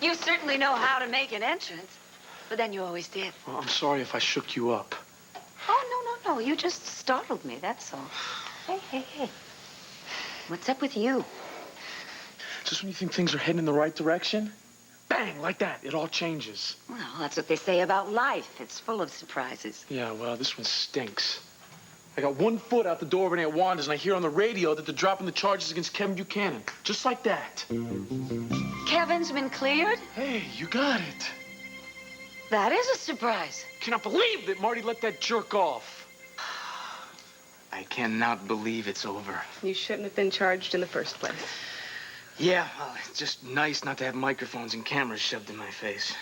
You certainly know how to make an entrance. But then you always did. Well, I'm sorry if I shook you up. Oh, no. You just startled me, that's all. Hey. What's up with you? Just when you think things are heading in the right direction, bang, like that, it all changes. Well, that's what they say about life. It's full of surprises. Yeah, well, this one stinks. I got 1 foot out the door of Aunt Wanda's, and I hear on the radio that they're dropping the charges against Kevin Buchanan. Just like that. Kevin's been cleared? Hey, you got it. That is a surprise. Cannot believe that Marty let that jerk off. I cannot believe it's over. You shouldn't have been charged in the first place. Yeah, well, it's just nice not to have microphones and cameras shoved in my face.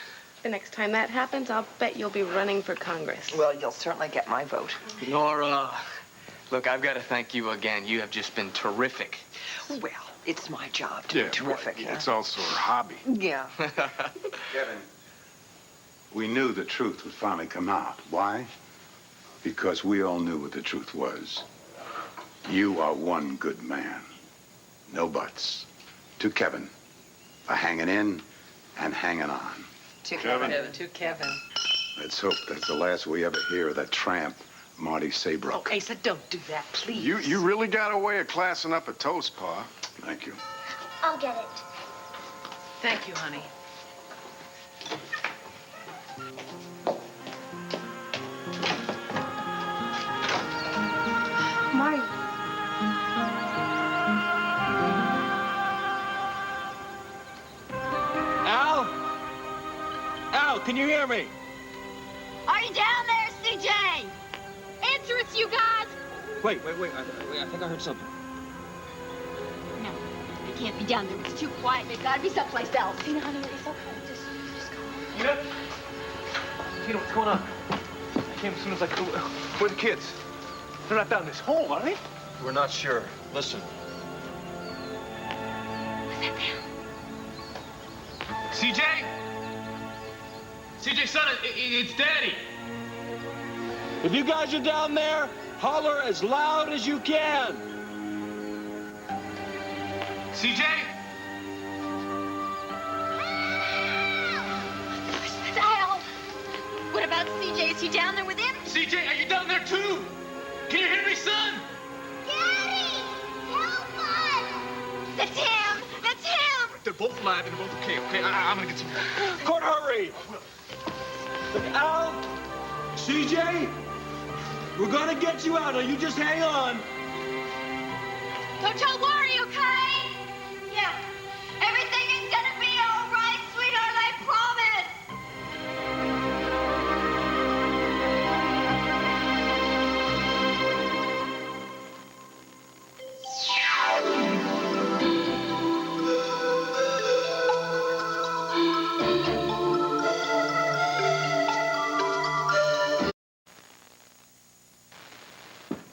The next time that happens, I'll bet you'll be running for Congress. Well, you'll certainly get my vote. Nora, look, I've got to thank you again. You have just been terrific. Well, it's my job to be terrific. Well, it's also her hobby. Yeah. Kevin, we knew the truth would finally come out. Why? Because we all knew what the truth was. You are one good man. No buts. To Kevin, for hanging in and hanging on. To Kevin. To Kevin. Let's hope that's the last we ever hear of that tramp, Marty Saybrook. Oh, Asa, don't do that, please. You really got a way of classing up a toast, Pa. Thank you. I'll get it. Thank you, honey. Marty. Al, can you hear me? Are you down there, CJ? Answer us, you guys. Wait. I think I heard something. No, they can't be down there. It's too quiet. They've got to be someplace else. Tina, honey, it's okay. Just go. Tina, what's going on? I came as soon as I could. Where are the kids? They're not down this hole, are they? We're not sure. Listen. Was that them? CJ? CJ, son, it's Daddy. If you guys are down there, holler as loud as you can. CJ? It's Al. What about CJ? Is he down there with him? CJ, are you down there too? Can you hear me, son? Daddy! Help us! That's him! That's him! They're both alive and they're both okay? I'm gonna get some... Court, hurry! Look, Al, CJ, we're gonna get you out. Now, you just hang on. Don't y'all worry, okay? Yeah. Everything is gonna be all right, sweetheart, I promise.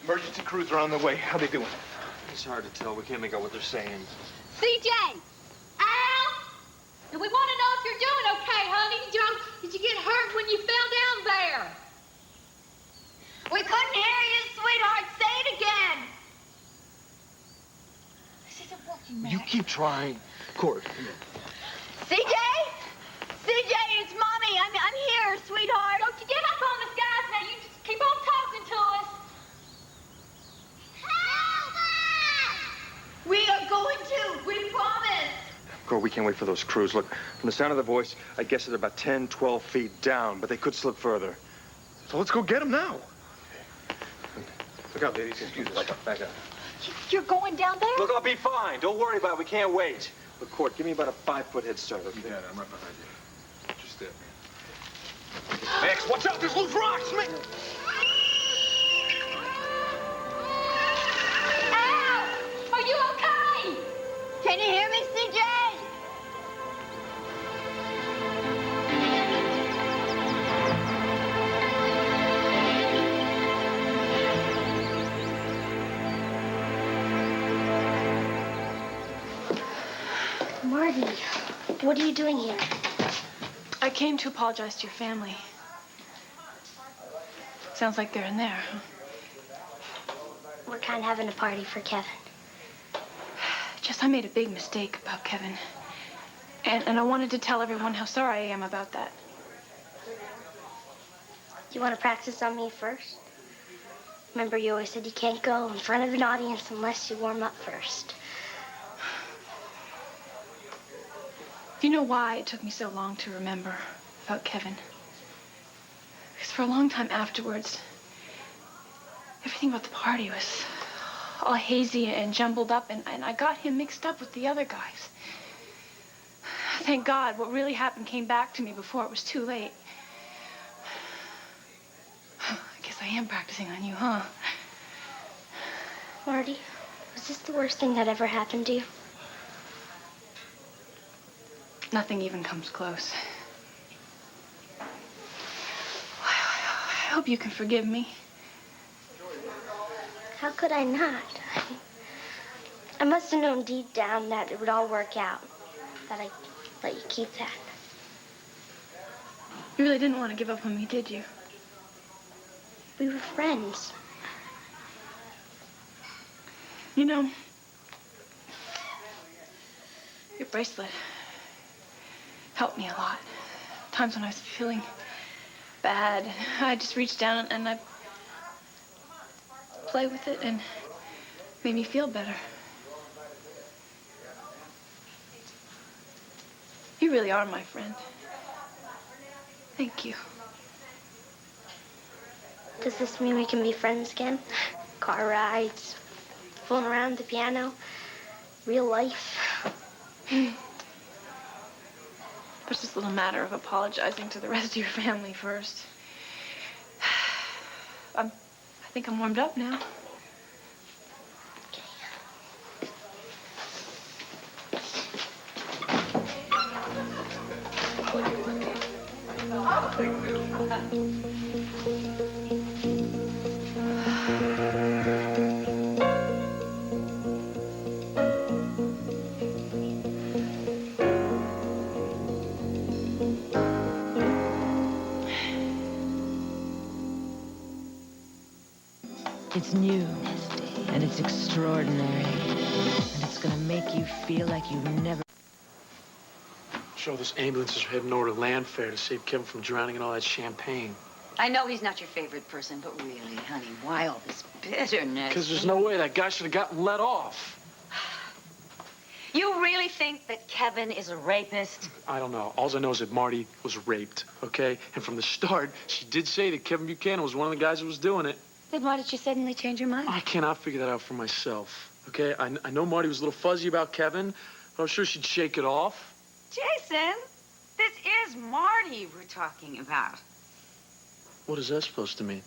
Emergency crews are on their way. How they doing? It's hard to tell. We can't make out what they're saying. CJ! Al! We want to know if you're doing okay, honey. Did you get hurt when you fell down there? We couldn't hear you, sweetheart. Say it again. This isn't working, man. You keep trying. Court, come here. CJ? CJ, it's Mommy. I'm here, sweetheart. Don't you get up on us, guys. Now you just keep on talking to us. Help us! We are going to. We promise. Court, we can't wait for those crews. Look, from the sound of the voice, I guess they're about 10, 12 feet down, but they could slip further. So let's go get them now. Look out, ladies. Excuse me. Back up. You're going down there? Look, I'll be fine. Don't worry about it. We can't wait. Look, Court, give me about a 5-foot head start, okay? Yeah, I'm right behind you. Just step. Max, watch out. There's loose rocks, man. Al! Are you okay? Can you hear me, CJ? Marty, what are you doing here? I came to apologize to your family. Sounds like they're in there, huh? We're kind of having a party for Kevin. Just I made a big mistake about Kevin. And I wanted to tell everyone how sorry I am about that. You want to practice on me first? Remember, you always said you can't go in front of an audience unless you warm up first. Do you know why it took me so long to remember about Kevin? Because for a long time afterwards, everything about the party was all hazy and jumbled up, and I got him mixed up with the other guys. Thank God what really happened came back to me before it was too late. I guess I am practicing on you, huh? Marty, was this the worst thing that ever happened to you? Nothing even comes close. I hope you can forgive me. How could I not? I must have known deep down that it would all work out. That I'd let you keep that. You really didn't want to give up on me, did you? We were friends. You know, your bracelet helped me a lot. Times when I was feeling bad, I just reached down and I play with it and it made me feel better. You really are my friend. Thank you. Does this mean we can be friends again? Car rides, fooling around the piano, real life. It's just a little matter of apologizing to the rest of your family first. I think I'm warmed up now. It's new, and it's extraordinary, and it's gonna make you feel like you've never... Sure, this ambulance is heading over to Landfair to save Kevin from drowning in all that champagne. I know he's not your favorite person, but really, honey, why all this bitterness? Because there's no way that guy should have gotten let off. You really think that Kevin is a rapist? I don't know. All I know is that Marty was raped, okay? And from the start, she did say that Kevin Buchanan was one of the guys who was doing it. Then why did you suddenly change your mind? I cannot figure that out for myself, okay? I know Marty was a little fuzzy about Kevin, but I'm sure she'd shake it off. Jason, this is Marty we're talking about. What is that supposed to mean?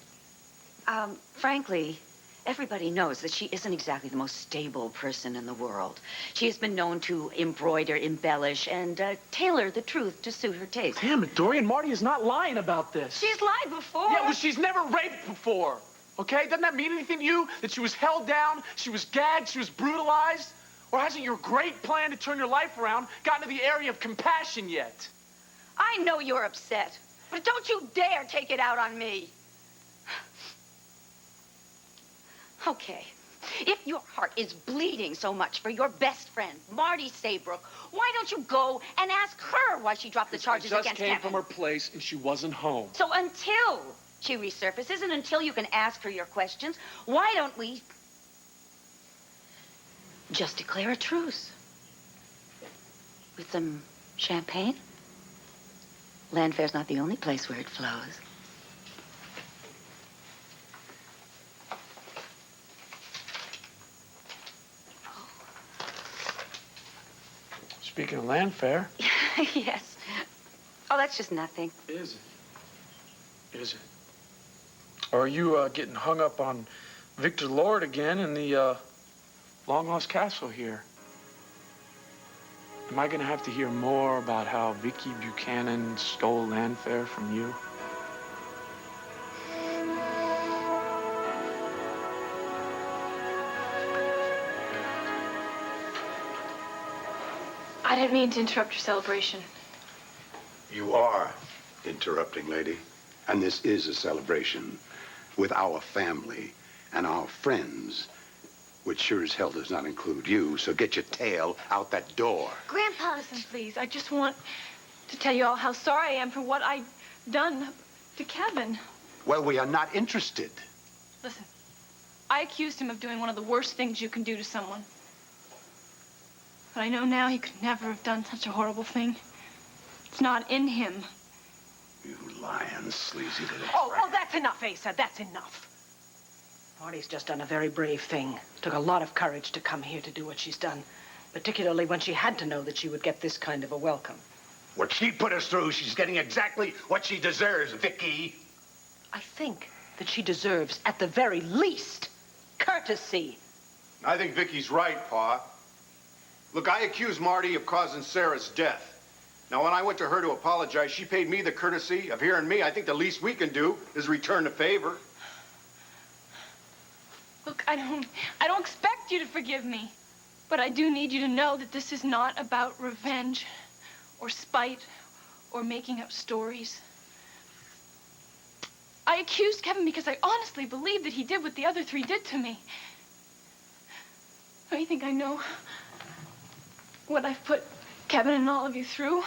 Frankly, everybody knows that she isn't exactly the most stable person in the world. She has been known to embroider, embellish, and tailor the truth to suit her taste. Damn it, Dorian, Marty is not lying about this. She's lied before. Yeah, well, she's never raped before, okay? Doesn't that mean anything to you? That she was held down, she was gagged, she was brutalized? Or hasn't your great plan to turn your life around gotten to the area of compassion yet? I know you're upset, but don't you dare take it out on me. Okay, if your heart is bleeding so much for your best friend, Marty Saybrook, why don't you go and ask her why she dropped the charges against Kevin? She just came from her place and she wasn't home. So until she resurfaces and until you can ask her your questions, why don't we just declare a truce? With some champagne? Landfair's not the only place where it flows. Speaking of Landfair. Yes. Oh, that's just nothing. Is it? Is it? Or are you getting hung up on Victor Lord again in the long-lost castle here? Am I going to have to hear more about how Vicky Buchanan stole Landfair from you? I didn't mean to interrupt your celebration. You are interrupting, lady. And this is a celebration with our family and our friends. which sure as hell does not include you, so get your tail out that door. Grandpa. Listen, please, I just want to tell you all how sorry I am for what I've done to Kevin. Well, we are not interested. Listen, I accused him of doing one of the worst things you can do to someone. But I know now he could never have done such a horrible thing. It's not in him. You lying, sleazy little Oh, that's enough, Asa. That's enough. Marty's just done a very brave thing. Took a lot of courage to come here to do what she's done, particularly when she had to know that she would get this kind of a welcome. What she put us through, she's getting exactly what she deserves, Vicky. I think that she deserves, at the very least, courtesy. I think Vicky's right, Pa. Look, I accused Marty of causing Sarah's death. Now, when I went to her to apologize, she paid me the courtesy of hearing me. I think the least we can do is return the favor. Look, I don't expect you to forgive me. But I do need you to know that this is not about revenge or spite or making up stories. I accused Kevin because I honestly believe that he did what the other three did to me. Don't you think I know what I've put Kevin and all of you through?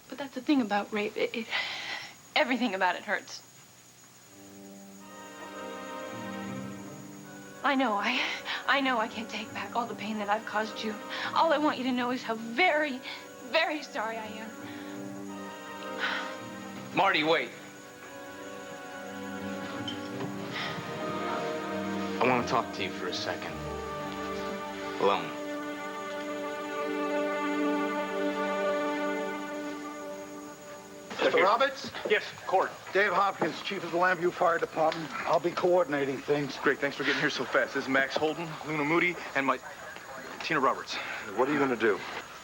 But that's the thing about rape. Everything about it hurts. I know I can't take back all the pain that I've caused you. All I want you to know is how very, very sorry I am. Marty, wait. I want to talk to you for a second. Alone. Mr. Roberts? Yes, Court. Dave Hopkins, Chief of the Lambview Fire Department. I'll be coordinating things. Great, thanks for getting here so fast. This is Max Holden, Luna Moody, and my Tina Roberts. What are you gonna do?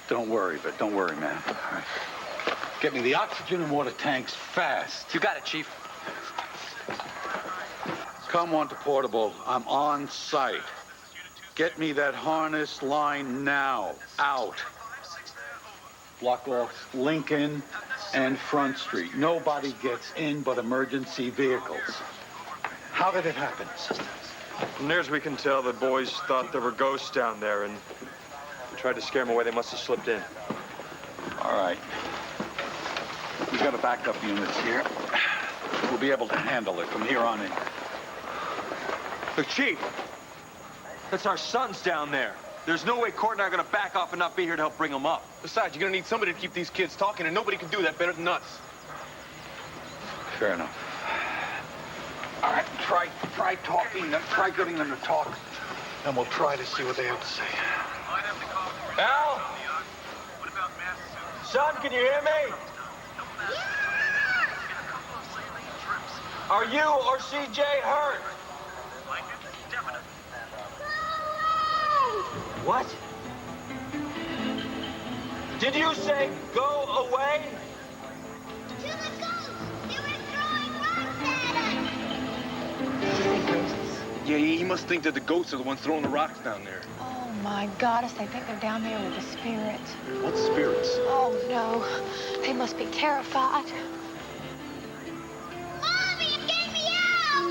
Don't worry, man. All right. Get me the oxygen and water tanks fast. You got it, Chief. Come on to Portable. I'm on site. Get me that harness line now. Out. Block off Lincoln and Front Street. Nobody gets in but emergency vehicles. How did it happen? From near as we can tell, the boys thought there were ghosts down there and tried to scare them away. They must have slipped in. All right. We've got a backup units here. We'll be able to handle it from here on in. Look, Chief, that's our sons down there. There's no way Court and I are going to back off and not be here to help bring them up. Besides, you're going to need somebody to keep these kids talking, and nobody can do that better than us. Fair enough. All right, try talking them. Try getting them to talk. And we'll try to see what they have to say. Al? Son, can you hear me? Are you or CJ hurt? What? Did you say go away? To the ghosts! They were throwing rocks at us! Yeah, he must think that the ghosts are the ones throwing the rocks down there. Oh, my goddess, they think they're down there with the spirits. What spirits? Oh, no. They must be terrified. Mommy, you gave me out!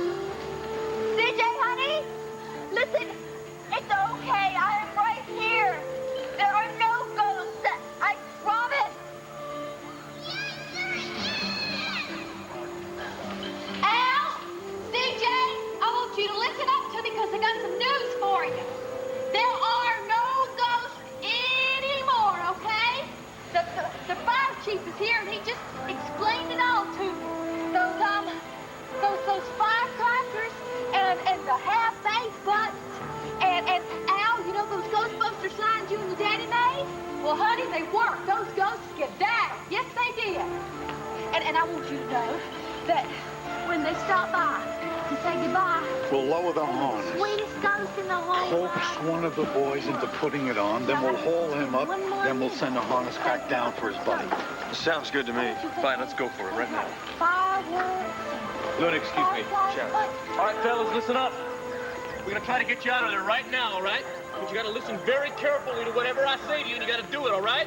CJ, honey, listen, it's okay. I am right here. There are no ghosts. I promise. Al, CJ, I want you to listen up to me because I got some news for you. There are no ghosts anymore, okay? The fire chief is here and he just explained it all to me. Those firecrackers and the half-baked buttons and Al, you know those Ghostbuster signs you and your daddy made? Well, honey, they work. Those ghosts get down. Yes, they did. And I want you to know that when they stop by to say goodbye, We'll lower the harness. sweetest ghost in the whole Coax one of the boys into putting it on, then we'll haul him up, then we'll send the harness back down for his buddy. Sounds good to me. Fine, let's go for it right now. fireworks. Luna, excuse me. Shadow. All right, fellas, listen up. We're going to try to get you out of there right now, all right? But you got to listen very carefully to whatever I say to you, and you got to do it, all right?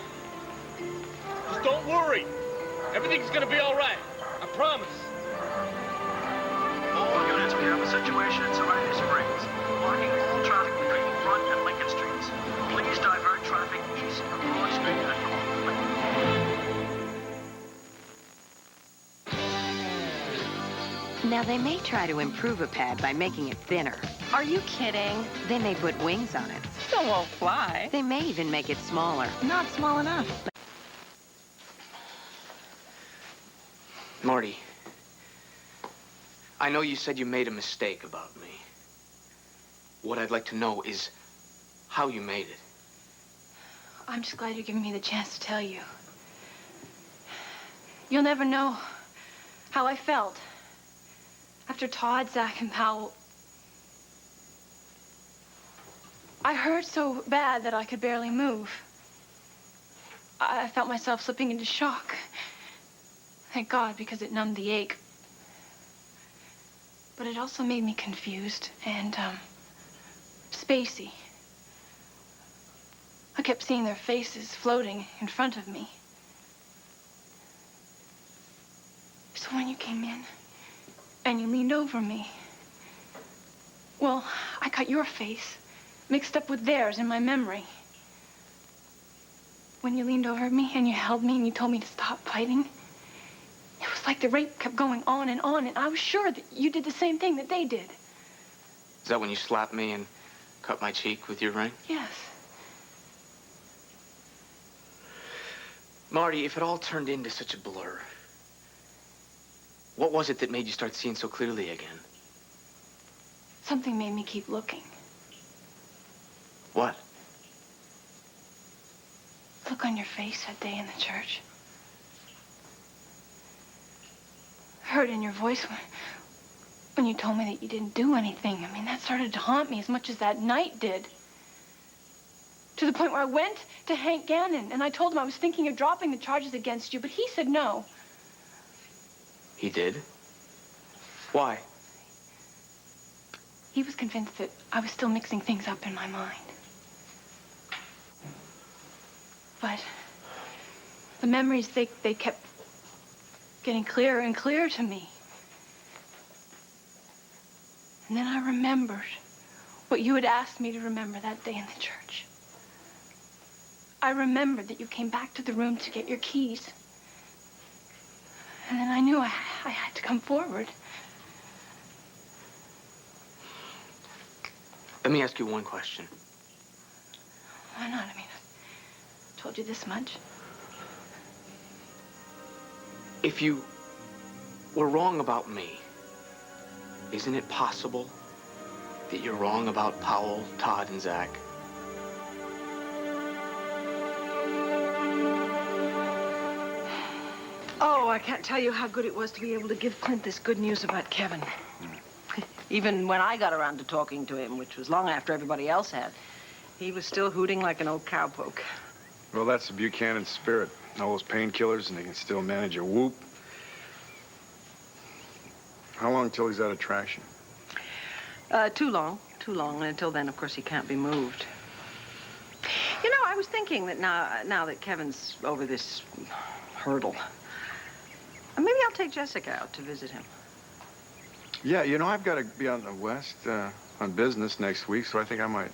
Just don't worry. Everything's going to be all right. I promise. All units, we have a situation in Serenity Springs. Now, they may try to improve a pad by making it thinner. Are you kidding? They may put wings on it. Still won't fly. They may even make it smaller. Not small enough. Marty, I know you said you made a mistake about me. What I'd like to know is how you made it. I'm just glad you're giving me the chance to tell you. You'll never know how I felt after Todd, Zach, and Powell. I hurt so bad that I could barely move. I felt myself slipping into shock. Thank God, because it numbed the ache. But it also made me confused and, spacey. I kept seeing their faces floating in front of me. So when you came in and you leaned over me, well, I got your face mixed up with theirs in my memory. When you leaned over me and you held me and you told me to stop fighting, it was like the rape kept going on, and I was sure that you did the same thing that they did. Is that when you slapped me and cut my cheek with your ring? Yes. Marty, if it all turned into such a blur, what was it that made you start seeing so clearly again? Something made me keep looking. What? Look on your face that day in the church. Heard in your voice when you told me that you didn't do anything. I mean, that started to haunt me as much as that night did. To the point where I went to Hank Gannon and I told him I was thinking of dropping the charges against you, but he said no. He did? Why? He was convinced that I was still mixing things up in my mind. But the memories, they kept getting clearer and clearer to me. And then I remembered what you had asked me to remember that day in the church. I remembered that you came back to the room to get your keys. And then I knew I had to come forward. Let me ask you one question. Why not? I mean, I told you this much. If you were wrong about me, isn't it possible that you're wrong about Powell, Todd, and Zach? Oh, I can't tell you how good it was to be able to give Clint this good news about Kevin. Even when I got around to talking to him, which was long after everybody else had, he was still hooting like an old cowpoke. Well, that's the Buchanan spirit. All those painkillers, and they can still manage a whoop. How long till he's out of traction? Too long. And until then, of course, he can't be moved. You know, I was thinking that now that Kevin's over this hurdle, maybe I'll take Jessica out to visit him. Yeah, you know, I've got to be out in the West on business next week, so I think I might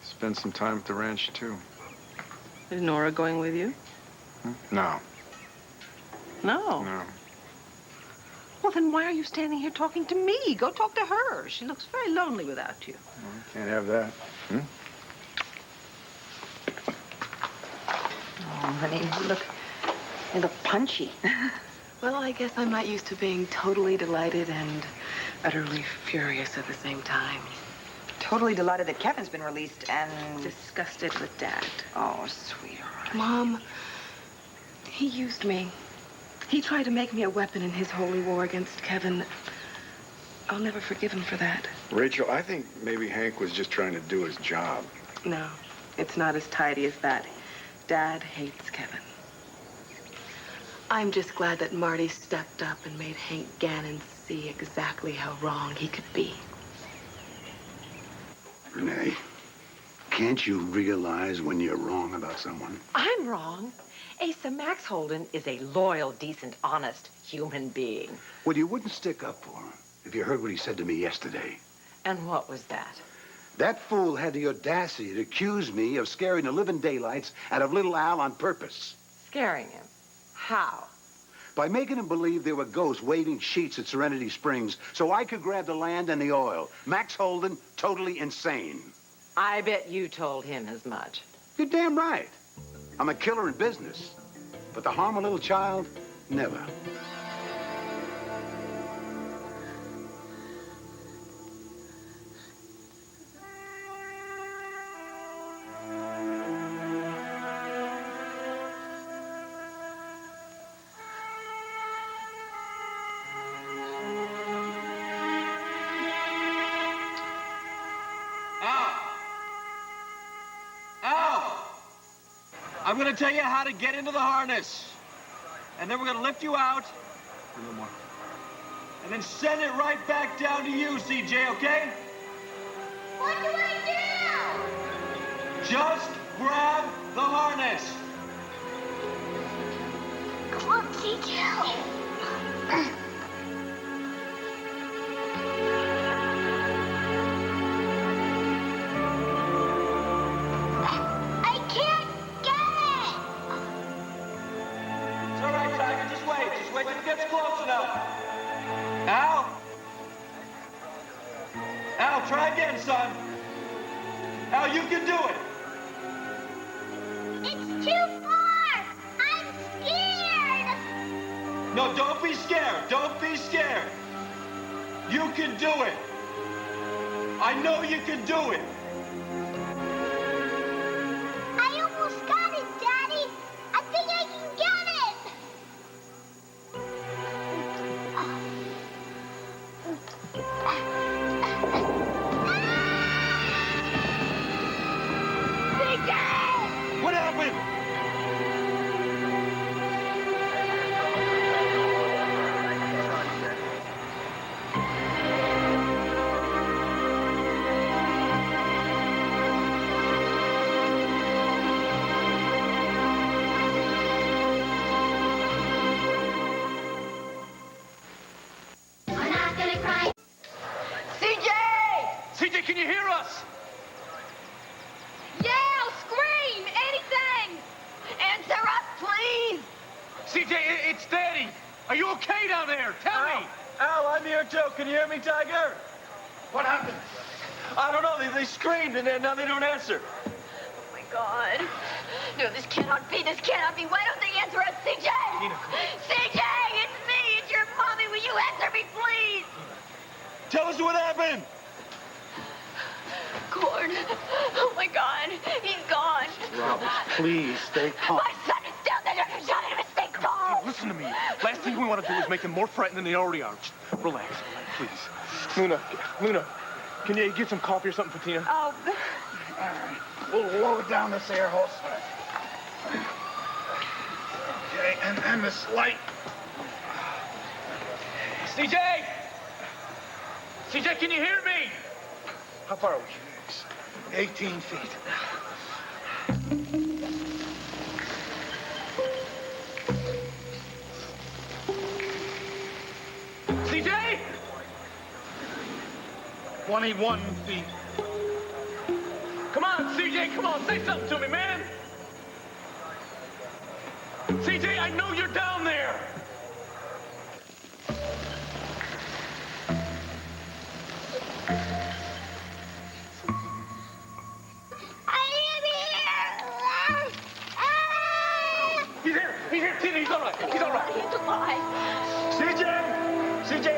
spend some time at the ranch, too. Is Nora going with you? No. No? No. Well, then why are you standing here talking to me? Go talk to her. She looks very lonely without you. Well, can't have that. Oh, honey, you look punchy. Well, I guess I'm not used to being totally delighted and utterly furious at the same time. Totally delighted that Kevin's been released and... Disgusted with Dad. Oh, sweetheart. Mom, he used me. He tried to make me a weapon in his holy war against Kevin. I'll never forgive him for that. Rachel, I think maybe Hank was just trying to do his job. No, it's not as tidy as that. Dad hates Kevin. I'm just glad that Marty stepped up and made Hank Gannon see exactly how wrong he could be. Renee, can't you realize when you're wrong about someone? I'm wrong. Asa Max Holden is a loyal, decent, honest human being. Well, you wouldn't stick up for him if you heard what he said to me yesterday. And what was that? That fool had the audacity to accuse me of scaring the living daylights out of little Al on purpose. Scaring him. How? by making him believe there were ghosts waving sheets at Serenity Springs so I could grab the land and the oil. Max Holden, totally insane. I bet you told him as much. You're damn right. I'm a killer in business. But to harm a little child, never. I'm gonna tell you how to get into the harness. And then we're gonna lift you out. A little more. And then send it right back down to you, CJ, okay? What do I do? Just grab the harness. Come on, CJ. Wait till it gets close enough. Al? Al, try again, son. Al, you can do it. It's too far. I'm scared. No, don't be scared. Don't be scared. You can do it. I know you can do it. I almost got it, Daddy. I think I can get it. What happened? I'm not gonna cry. CJ! CJ, can you hear us? Yell! Scream! Anything! Answer us, please! CJ, it's Daddy. Are you okay down there? Tell me. Al, I'm here too. Can you hear me, Tiger? What happened? I don't know. They screamed and then now they don't answer. Oh my God. No, this cannot be. This cannot be. Why don't they answer us, CJ? Tina, CJ, it's me. It's your mommy. Will you answer me, please? Tell us what happened. Gord. Oh my God. He's gone. Robert, please stay calm. My son is down there. Don't tell him to stay calm. Listen to me. Last thing we want to do is make them more frightened than they already are. Just relax, please. Luna, can you get some coffee or something for Tina? Oh. All right. We'll lower down this air hose. Okay, and this light. CJ! CJ, can you hear me? How far are we? 18 feet. CJ! 21 feet. Come on, CJ, come on, say something to me, man. CJ, I know you're down there. He's here, Tina, he's all right. He's all right. He's alive. CJ,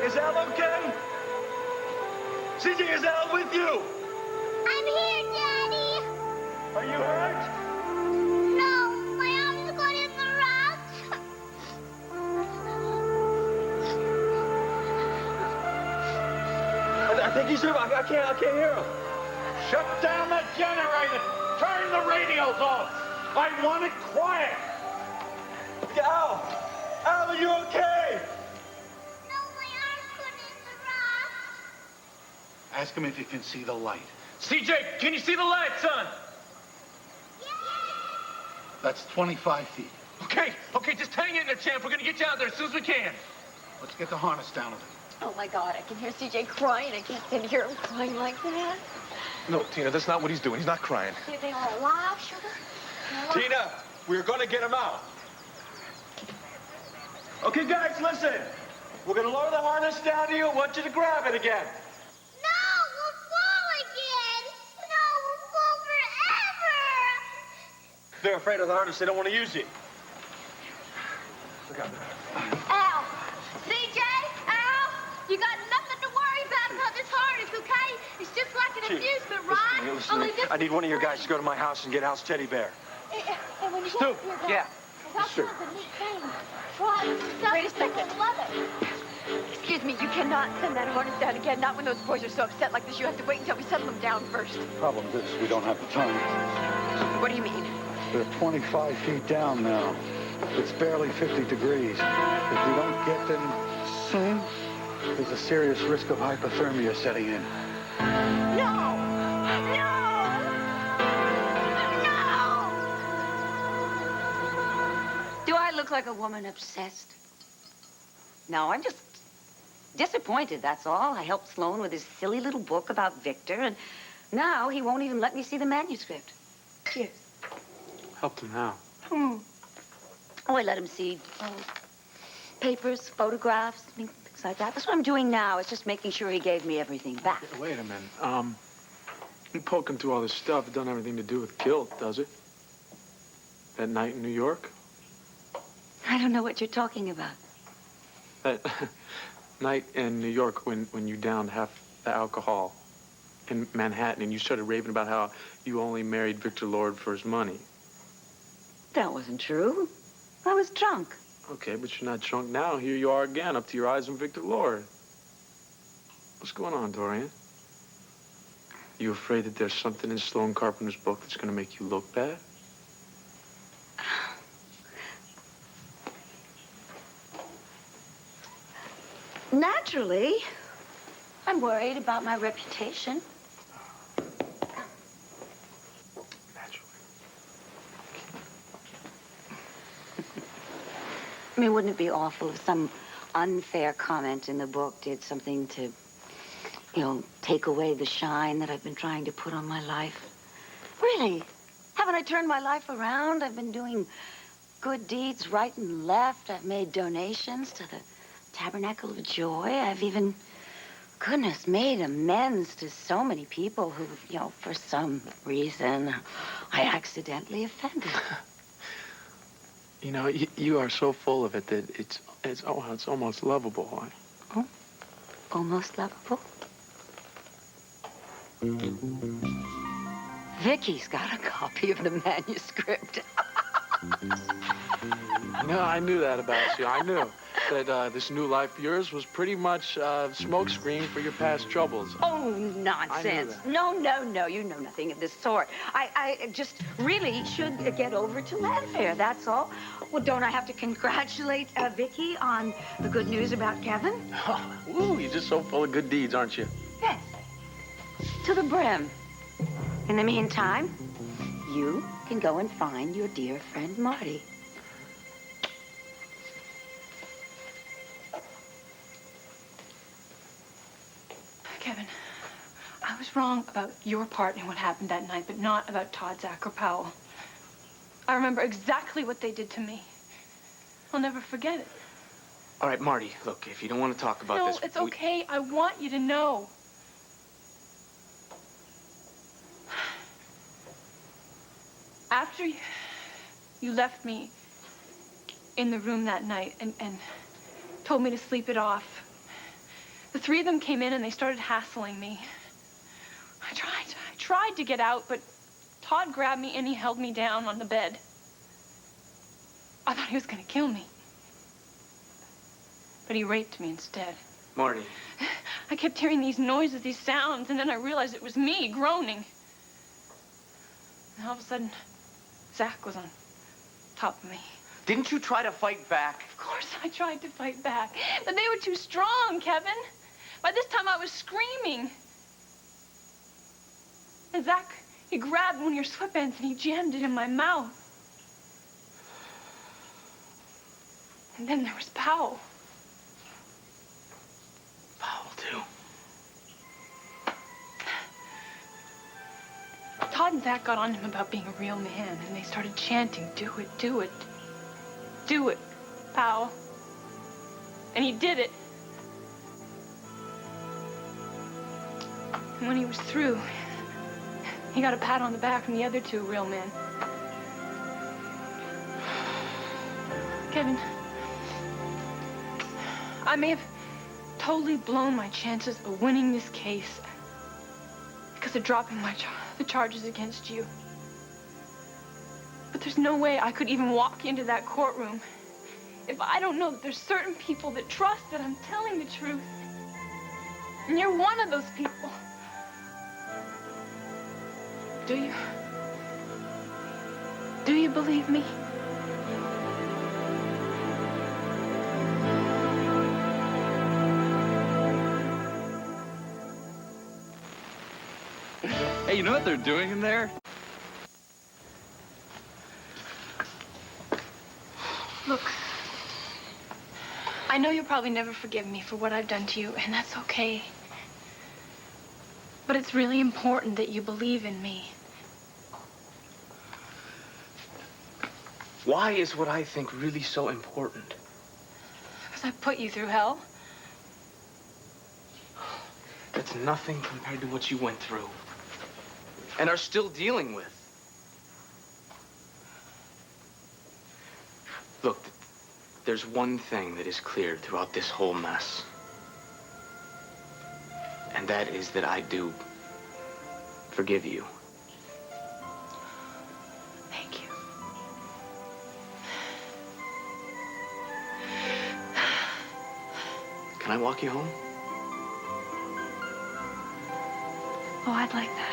is Al okay? CJ, is Al with you? I'm here, Daddy. Are you hurt? No, my arms got in the rocks. I think he's hurt. I can't hear him. Shut down the generator. Turn the radios off. I want it quiet. Al, are you okay? No, my arms got in the rocks. Ask him if you can see the light. CJ, can you see the light, son? That's 25 feet. Okay, just hang in there, champ. We're gonna get you out there as soon as we can. Let's get the harness down to them. Oh my God, I can hear CJ crying. I can't stand to hear him crying like that. No, Tina, that's not what he's doing. He's not crying. They are alive, Sugar. They're alive. Tina, we're going to get him out. Okay, guys, listen. We're gonna lower the harness down to you. I want you to grab it again. No, we'll fall again. No, we'll fall forever. They're afraid of the harness. They don't want to use it. Look out. Al, CJ, Al, you got nothing to worry about this harness, okay? It's just like an amusement ride. Listen to me. I need one of your guys to go to my house and get Al's teddy bear. And when you Stu, get here, yeah. that's Stu. a neat thing. Try stuff. Wait a second. You'll love it. Excuse me, you cannot send that harness down again. Not when those boys are so upset like this. You have to wait until we settle them down first. Problem is, we don't have the time. What do you mean? They're 25 feet down now. It's barely 50 degrees. If we don't get them soon, there's a serious risk of hypothermia setting in. No! No! Do I look like a woman obsessed? No, I'm just disappointed, that's all. I helped Sloan with his silly little book about Victor, and now he won't even let me see the manuscript. Cheers. Helped him how? Oh, I let him see papers, photographs, things like that. That's what I'm doing now. It's just making sure he gave me everything back. Wait a minute. Poking through all this stuff, it doesn't have anything to do with guilt, does it? That night in New York? I don't know what you're talking about. That night in New York when you downed half the alcohol in Manhattan and you started raving about how you only married Victor Lord for his money. That wasn't true. I was drunk. Okay, but you're not drunk now. Here you are again, up to your eyes in Victor Lord. What's going on, Dorian? You afraid that there's something in Sloane Carpenter's book that's going to make you look bad? Naturally. I'm worried about my reputation. I mean, wouldn't it be awful if some unfair comment in the book did something to, take away the shine that I've been trying to put on my life? Really? Haven't I turned my life around? I've been doing good deeds right and left. I've made donations to the Tabernacle of Joy. I've even, goodness, made amends to so many people who, for some reason, I accidentally offended. You are so full of it that it's almost lovable. Oh? Almost lovable? Vicky's got a copy of the manuscript. No, I knew that about you. I knew that this new life of yours was pretty much a smokescreen for your past troubles. Oh, nonsense. No. You know nothing of this sort. I just really should get over to Landfair, that's all. Well, don't I have to congratulate Vicky on the good news about Kevin? Oh, ooh, you're just so full of good deeds, aren't you? Yes. To the brim. In the meantime, you can go and find your dear friend Marty. Kevin, I was wrong about your part in what happened that night, but not about Todd, Zach, or Powell. I remember exactly what they did to me. I'll never forget it. All right, Marty, look, if you don't want to talk about this... No, it's okay. I want you to know. After you left me in the room that night and told me to sleep it off, the three of them came in and they started hassling me. I tried to get out, but Todd grabbed me and he held me down on the bed. I thought he was going to kill me. But he raped me instead. Marty. I kept hearing these noises, these sounds, and then I realized it was me groaning. And all of a sudden, Zach was on top of me. Didn't you try to fight back? Of course I tried to fight back, but they were too strong, Kevin. By this time, I was screaming. And Zach, he grabbed one of your sweatbands and he jammed it in my mouth. And then there was Powell. Powell, too. Todd and Zach got on him about being a real man, and they started chanting, "Do it, do it. Do it, Powell." And he did it. And when he was through, he got a pat on the back from the other two real men. Kevin, I may have totally blown my chances of winning this case because of dropping the charges against you. But there's no way I could even walk into that courtroom if I don't know that there's certain people that trust that I'm telling the truth. And you're one of those people. Do you? Do you believe me? Hey, you know what they're doing in there? Look, I know you'll probably never forgive me for what I've done to you, and that's okay. But it's really important that you believe in me. Why is what I think really so important? Because I put you through hell. That's nothing compared to what you went through and are still dealing with. Look, there's one thing that is clear throughout this whole mess. And that is that I do forgive you. Thank you. Can I walk you home? Oh, I'd like that.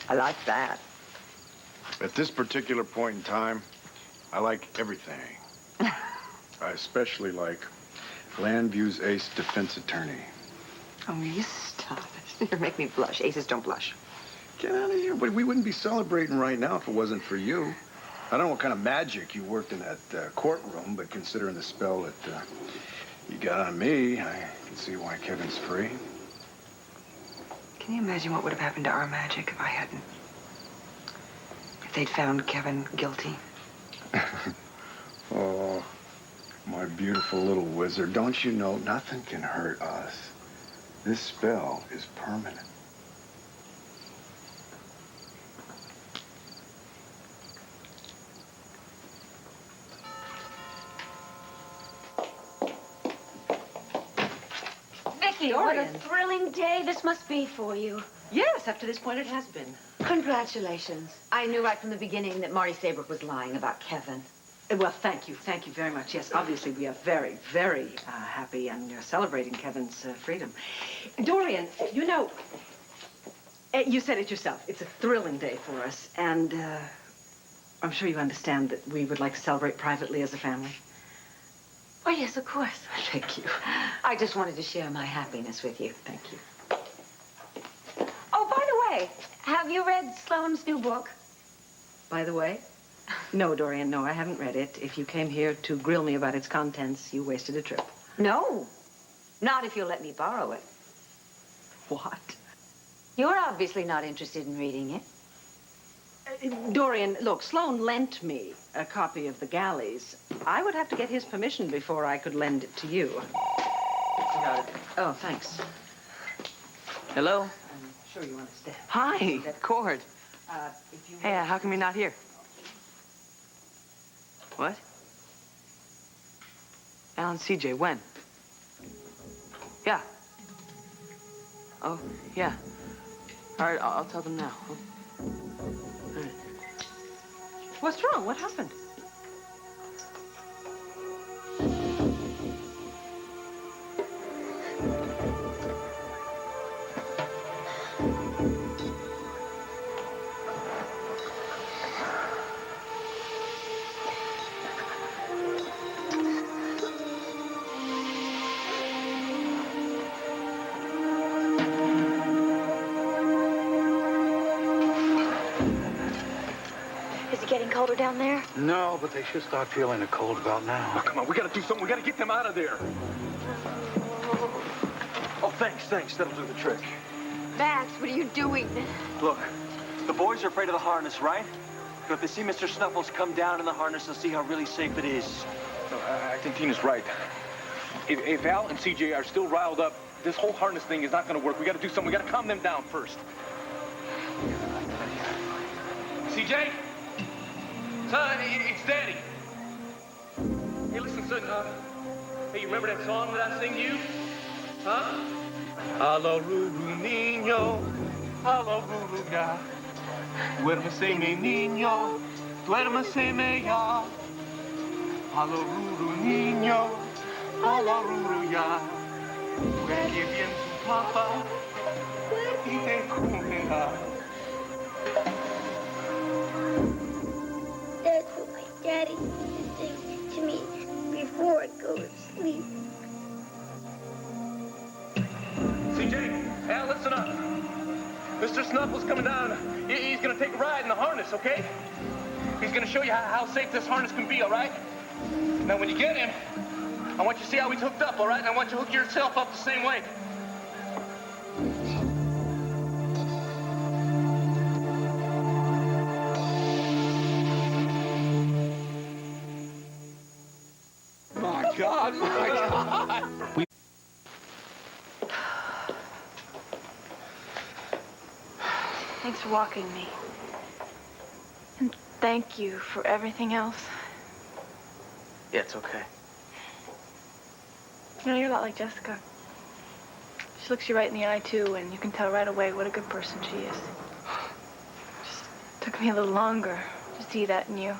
I like that. At this particular point in time, I like everything. I especially like Landview's ace defense attorney. Oh, you stop it. You're making me blush. Aces don't blush. Get out of here. But we wouldn't be celebrating right now if it wasn't for you. I don't know what kind of magic you worked in that courtroom, but considering the spell that you got on me, I can see why Kevin's free. Can you imagine what would have happened to our magic if I hadn't? If they'd found Kevin guilty? Oh, my beautiful little wizard. Don't you know nothing can hurt us? This spell is permanent. Vicky, what a thrilling day this must be for you. Yes, up to this point it has been. Congratulations. I knew right from the beginning that Marty Saybrook was lying about Kevin. Well, thank you very much. Yes, obviously we are very, very happy and celebrating Kevin's freedom. Dorian, you know, you said it yourself. It's a thrilling day for us, and I'm sure you understand that we would like to celebrate privately as a family. Oh, yes, of course. Thank you. I just wanted to share my happiness with you. Thank you. Oh, by the way, have you read Sloane's new book? By the way? No, Dorian, no, I haven't read it. If you came here to grill me about its contents, you wasted a trip. No, not if you'll let me borrow it. What? You're obviously not interested in reading it. Dorian, look, Sloane lent me a copy of The Galleys. I would have to get his permission before I could lend it to you. Got it. Oh, thanks. Hello? I'm sure you understand. Hi, Cord. Hey, Hey, how come you're not here? What? Alan CJ, when? Yeah. Oh, yeah. All right, I'll tell them now. All right. What's wrong? What happened? Is it getting colder down there? No, but they should start feeling the cold about now. Oh, come on, we gotta do something. We gotta get them out of there. Oh, Thanks. That'll do the trick. Max, what are you doing? Look, the boys are afraid of the harness, right? But if they see Mr. Snuffles come down in the harness, they'll see how really safe it is. No, I think Tina's right. If Al and CJ are still riled up, this whole harness thing is not going to work. We got to do something. We got to calm them down first. CJ? Son, it's Daddy. Hey, listen, son. Hey, you remember that song that I sing you? Huh? Hello, Ruru Niño. Hello, Ruru ya. Duérmese mi niño. Duérmese ya. Hello, Ruru Niño. Hello, Ruru ya. Duerme bien su papá. Y te comerá. That's what my daddy used to sing to me before I go to sleep. CJ, Al, listen up. Mr. Snuffle's coming down. He's gonna take a ride in the harness, okay? He's gonna show you how safe this harness can be, all right? Now, when you get him, I want you to see how he's hooked up, all right? And I want you to hook yourself up the same way. My God, my God. Thanks for walking me. And thank you for everything else. Yeah, it's okay. You know, you're a lot like Jessica. She looks you right in the eye, too, and you can tell right away what a good person she is. Just took me a little longer to see that in you.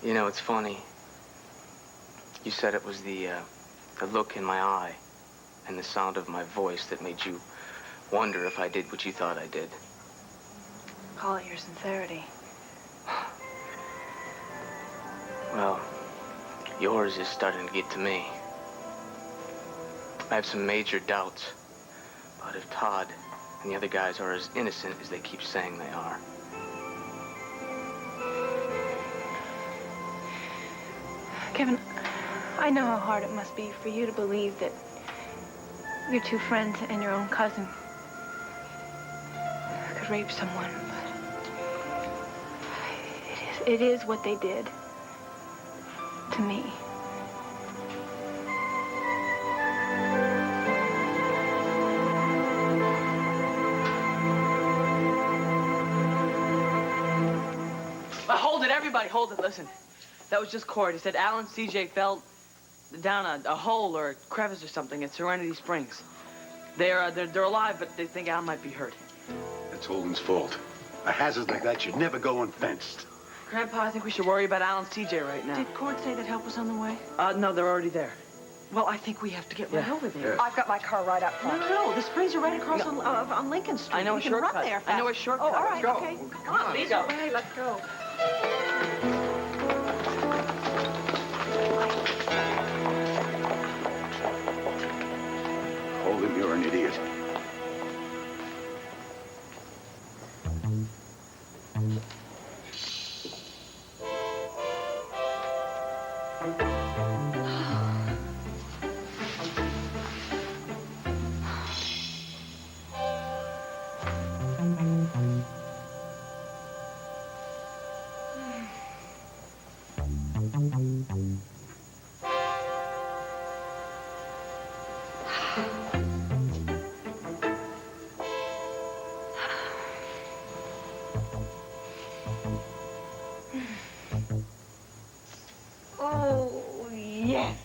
You know, it's funny. You said it was the look in my eye and the sound of my voice that made you wonder if I did what you thought I did. Call it your sincerity. Well, yours is starting to get to me. I have some major doubts about if Todd and the other guys are as innocent as they keep saying they are. Kevin, I know how hard it must be for you to believe that your two friends and your own cousin could rape someone, but it is what they did to me. Hold it, everybody, hold it. Listen, that was just Cord. He said Al and CJ fell down a hole or a crevice or something at Serenity Springs. They're alive, but they think Al might be hurt. That's Holden's fault. A hazard like that should never go unfenced. Grandpa, I think we should worry about Al and CJ right now. Did Cord say that help was on the way? No, they're already there. Well, I think we have to get right over there. Yeah. I've got my car right up front. No, the springs are right across on Lincoln Street. I know we a can shortcut. run there fast. I know a shortcut. Oh, all right, Let's go. okay. Come on, lead let's the go. way. Let's go. Holden, you're an idiot. Oh, yes.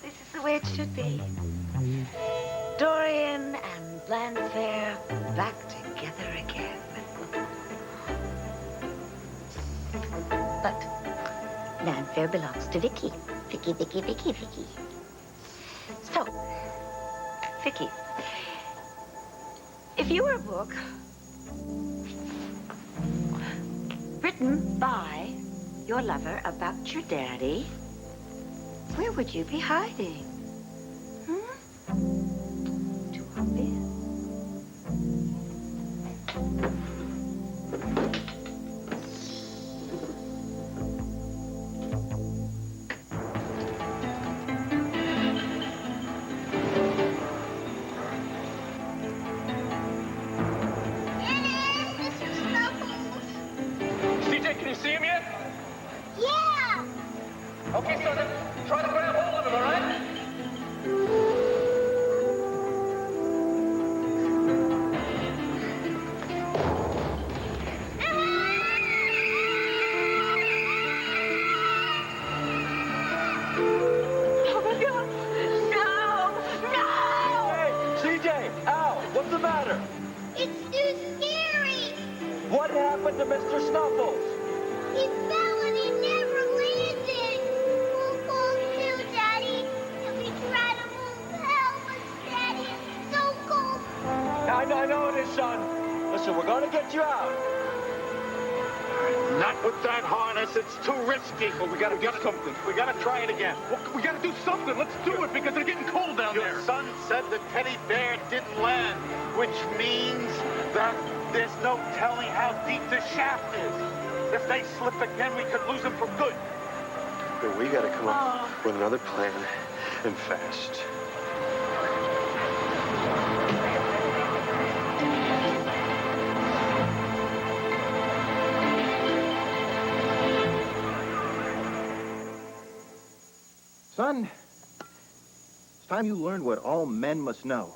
This is the way it should be. Dorian and Blandfair back together again. But Blandfair belongs to Vicky. Vicky. So, Vicky, if you were a book written by your lover about your daddy, where would you be hiding? Too obvious. matter? It's too scary. What happened to Mr. Snuffles? He fell and he never landed. We'll fall too, Daddy. If we try to move, help us, Daddy. It's so cold. I know it is, son. Listen, we're gonna get you out. Not with that harness. It's too risky. Well, we gotta do something. We gotta try it again. Well, we gotta do something. Let's do it because they're getting cold down there. Your son said the teddy bear didn't land, which means that there's no telling how deep the shaft is. If they slip again, we could lose them for good. But we gotta come up with another plan, and fast. Son, it's time you learned what all men must know.